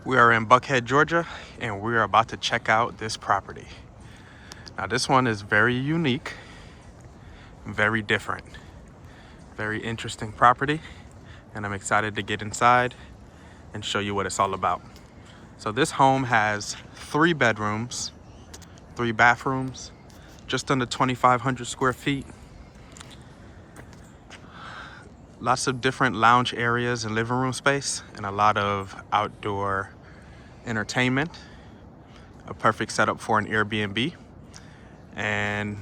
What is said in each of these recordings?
We are in Buckhead, Georgia, and we are about to check out this property. Now, this one is very unique, very different, very interesting property, and I'm excited to get inside and show you what it's all about. So this home has 3 bedrooms, 3 bathrooms, just under 2,500 square feet. Lots of different lounge areas and living room space, and a lot of outdoor entertainment. A perfect setup for an Airbnb. And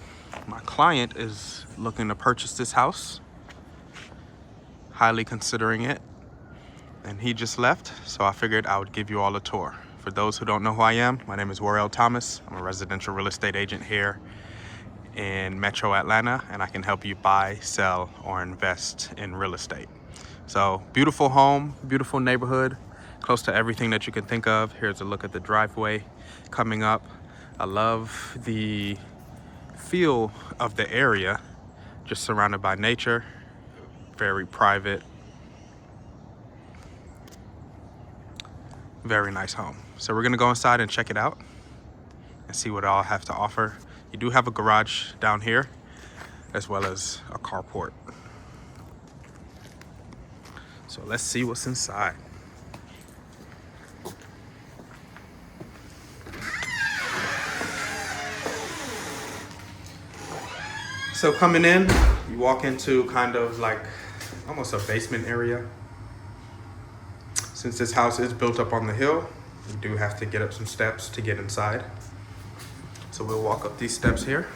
my client is looking to purchase this house, highly considering it. And he just left, so I figured I would give you all a tour. For those who don't know who I am, my name is Warrell Thomas. I'm a residential real estate agent here in Metro Atlanta, and I can help you buy, sell, or invest in real estate. So, beautiful home, beautiful neighborhood, close to everything that you can think of. Here's a look at the driveway coming up. I love the feel of the area, just surrounded by nature, very private, very nice home. So we're gonna go inside and check it out and see what I have to offer. You do have a garage down here, as well as a carport. So let's see what's inside. So coming in, you walk into kind of like almost a basement area. Since this house is built up on the hill, you do have to get up some steps to get inside. So we'll walk up these steps here.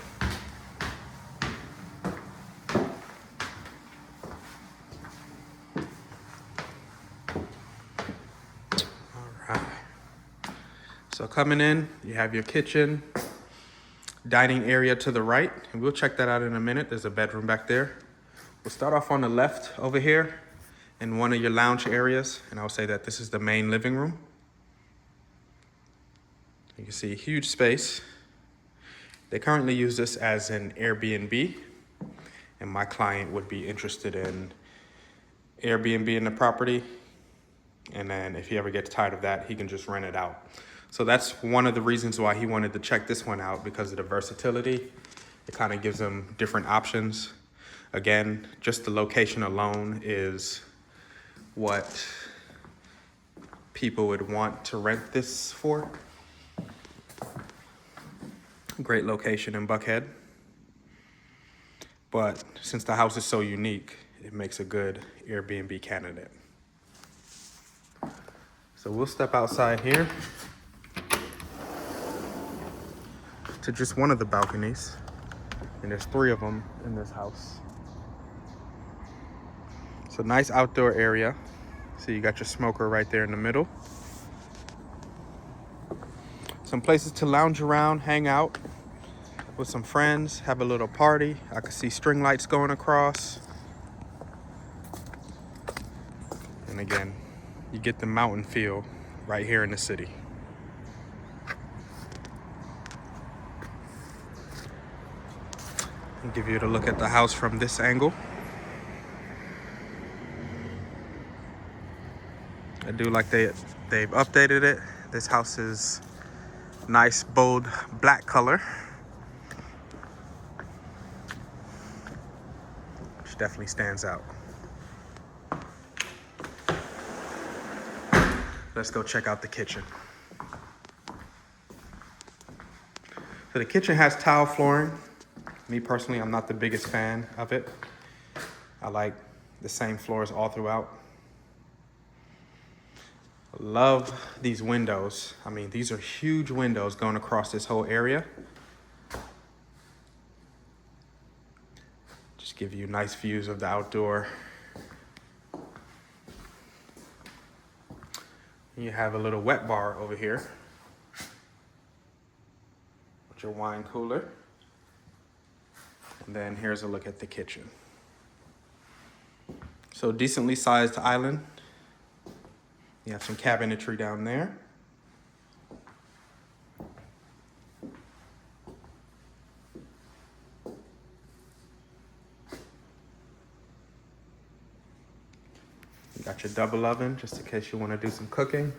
So coming in, you have your kitchen, dining area to the right, and we'll check that out in a minute. There's a bedroom back there. We'll start off on the left over here in one of your lounge areas, and I'll say that this is the main living room. You can see a huge space. They currently use this as an Airbnb, and my client would be interested in Airbnb in the property, and then if he ever gets tired of that, he can just rent it out. So that's one of the reasons why he wanted to check this one out, because of the versatility. It kind of gives him different options. Again, just the location alone is what people would want to rent this for. Great location in Buckhead. But since the house is so unique, it makes a good Airbnb candidate. So we'll step outside here to just one of the balconies, and there's 3 of them in this house. So nice outdoor area. So you got your smoker right there in the middle. Some places to lounge around, hang out with some friends, have a little party. I can see string lights going across. And again, you get the mountain feel right here in the city. I'll give you a look at the house from this angle. I do like they've updated it. This house is nice, bold black color, which definitely stands out. Let's go check out the kitchen. So the kitchen has tile flooring. Me personally, I'm not the biggest fan of it. I like the same floors all throughout. Love these windows. I mean, these are huge windows going across this whole area. Just give you nice views of the outdoor. You have a little wet bar over here with your wine cooler. And then here's a look at the kitchen. So decently sized island. You have some cabinetry down there. You got your double oven just in case you want to do some cooking.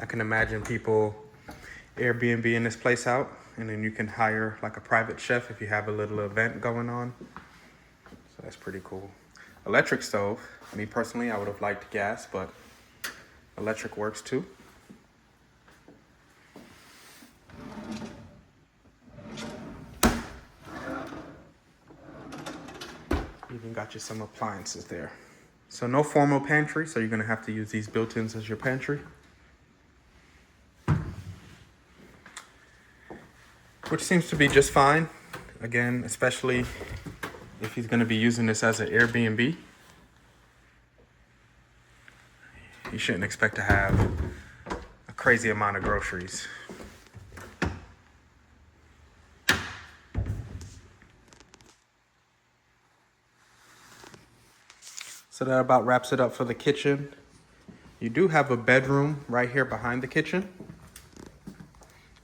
I can imagine people Airbnb this place out, and then you can hire like a private chef if you have a little event going on. So that's pretty cool. Electric stove. Me personally, I would have liked gas, but electric works too. Even got you some appliances there. So no formal pantry, so you're gonna have to use these built-ins as your pantry. Which seems to be just fine. Again, especially if he's gonna be using this as an Airbnb. You shouldn't expect to have a crazy amount of groceries. So that about wraps it up for the kitchen. You do have a bedroom right here behind the kitchen,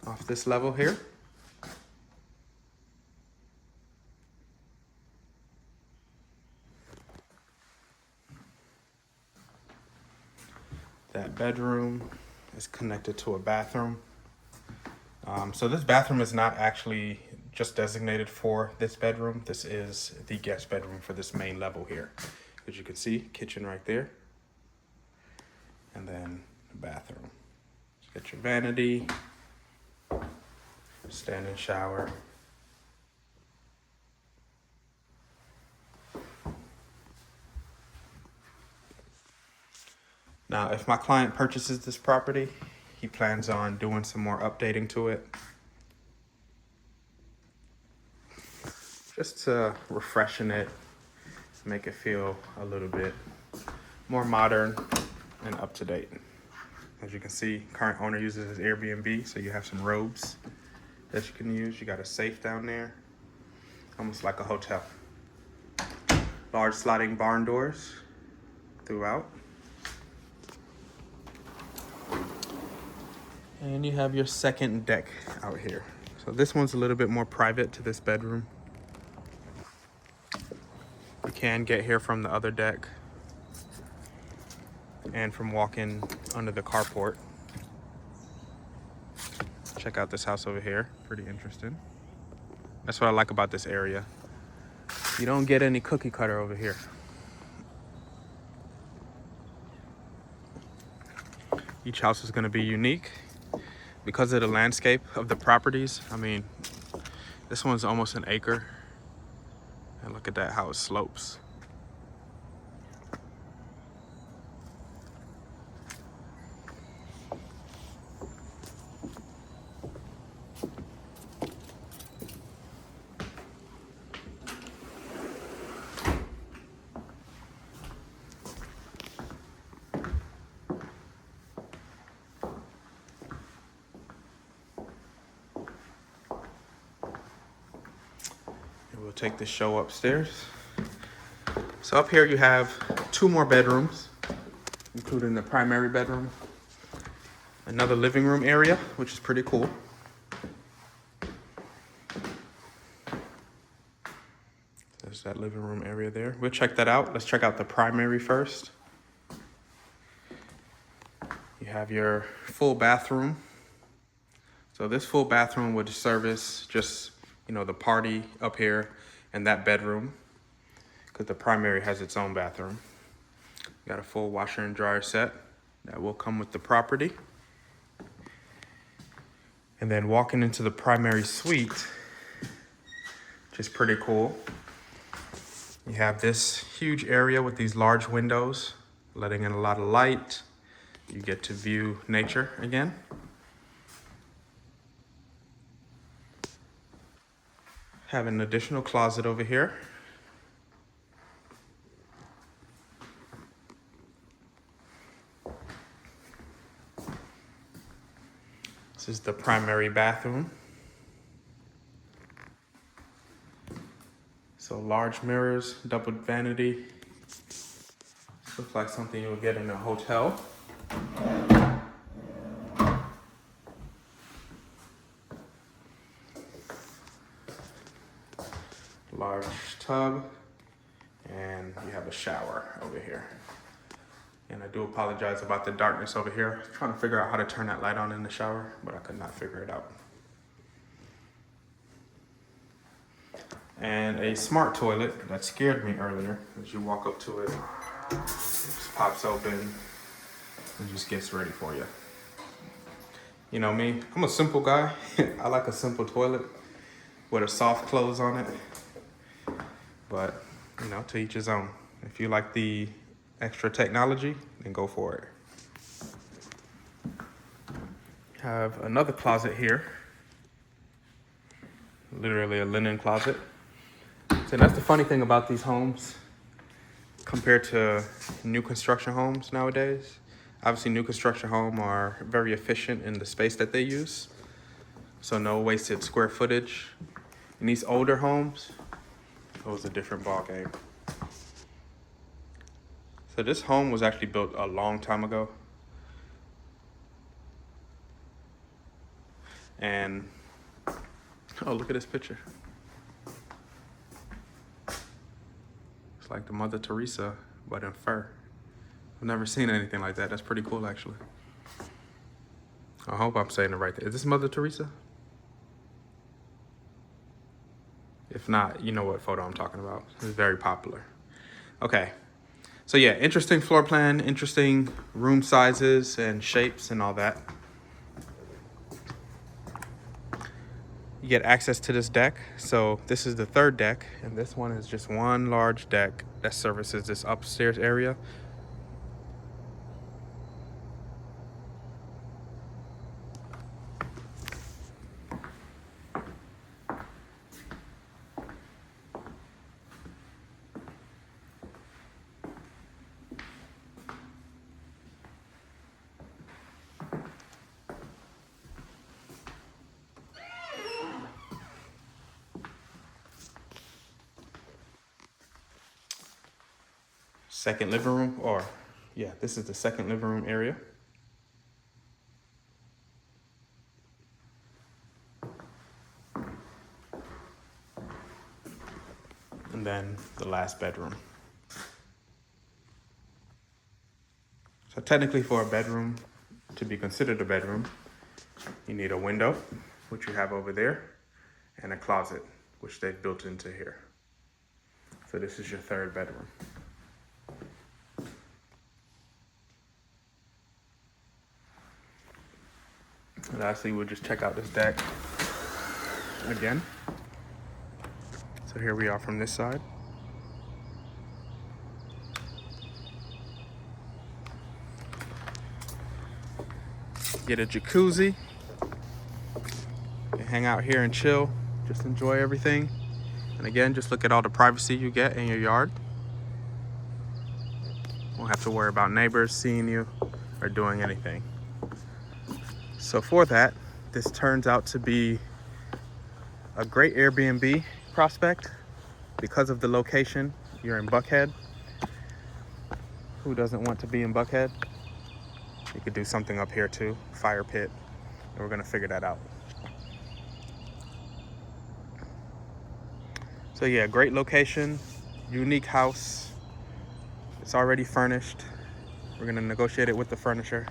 off this level here. That bedroom is connected to a bathroom. So this bathroom is not actually just designated for this bedroom. This is the guest bedroom for this main level here. As you can see, kitchen right there. And then the bathroom. Get your vanity, stand and shower. Now, if my client purchases this property, he plans on doing some more updating to it. Just to refreshen it, make it feel a little bit more modern and up to date. As you can see, current owner uses his Airbnb, so you have some robes that you can use. You got a safe down there, almost like a hotel. Large sliding barn doors throughout. And you have your second deck out here. So this one's a little bit more private to this bedroom. You can get here from the other deck and from walking under the carport. Check out this house over here, pretty interesting. That's what I like about this area. You don't get any cookie cutter over here. Each house is gonna be unique because of the landscape of the properties. I mean, this one's almost an acre. And look at that, how it slopes. We'll take the show upstairs. So up here you have 2 more bedrooms, including the primary bedroom, another living room area, which is pretty cool. There's that living room area there. We'll check that out. Let's check out the primary first. You have your full bathroom. So this full bathroom would service just, the party up here and that bedroom, because the primary has its own bathroom. You got a full washer and dryer set that will come with the property. And then walking into the primary suite, which is pretty cool. You have this huge area with these large windows, letting in a lot of light. You get to view nature again. Have an additional closet over here. This is the primary bathroom. So large mirrors, double vanity. This looks like something you would get in a hotel. Large tub, and you have a shower over here. In addition do apologize about the darkness over here. I'm trying to figure out how to turn that light on in the shower, but I could not figure it out. And a smart toilet that scared me earlier. As you walk up to it, it just pops open and just gets ready for you. You know me, I'm a simple guy. I like a simple toilet with a soft close on it. But, you know, to each his own. If you like the extra technology, then go for it. Have another closet here. Literally a linen closet. So that's the funny thing about these homes compared to new construction homes nowadays. Obviously, new construction homes are very efficient in the space that they use. So no wasted square footage. In these older homes, it was a different ball game. So this home was actually built a long time ago. And, oh, look at this picture. It's like the Mother Teresa, but in fur. I've never seen anything like that. That's pretty cool, actually. I hope I'm saying it right there. Is this Mother Teresa? If not, you know what photo I'm talking about. It's very popular. Okay. So yeah, interesting floor plan, interesting room sizes and shapes and all that. You get access to this deck. So this is the third deck, and this one is just one large deck that services this upstairs area. Second living room, or yeah, this is the second living room area. And then the last bedroom. So technically for a bedroom to be considered a bedroom, you need a window, which you have over there, and a closet, which they've built into here. So this is your third bedroom. And lastly, we'll just check out this deck again. So here we are from this side. Get a jacuzzi. You hang out here and chill. Just enjoy everything. And again, just look at all the privacy you get in your yard. Won't have to worry about neighbors seeing you or doing anything. So for that, this turns out to be a great Airbnb prospect because of the location. You're in Buckhead. Who doesn't want to be in Buckhead? You could do something up here too, fire pit, and we're gonna figure that out. So yeah, great location, unique house. It's already furnished. We're gonna negotiate it with the furnisher.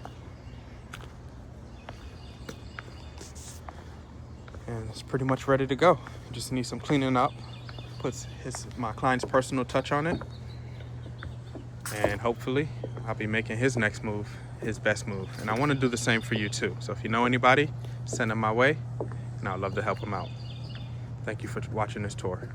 And it's pretty much ready to go. Just need some cleaning up. Puts my client's personal touch on it. And hopefully I'll be making his next move his best move. And I want to do the same for you too. So if you know anybody, send them my way and I'd love to help them out. Thank you for watching this tour.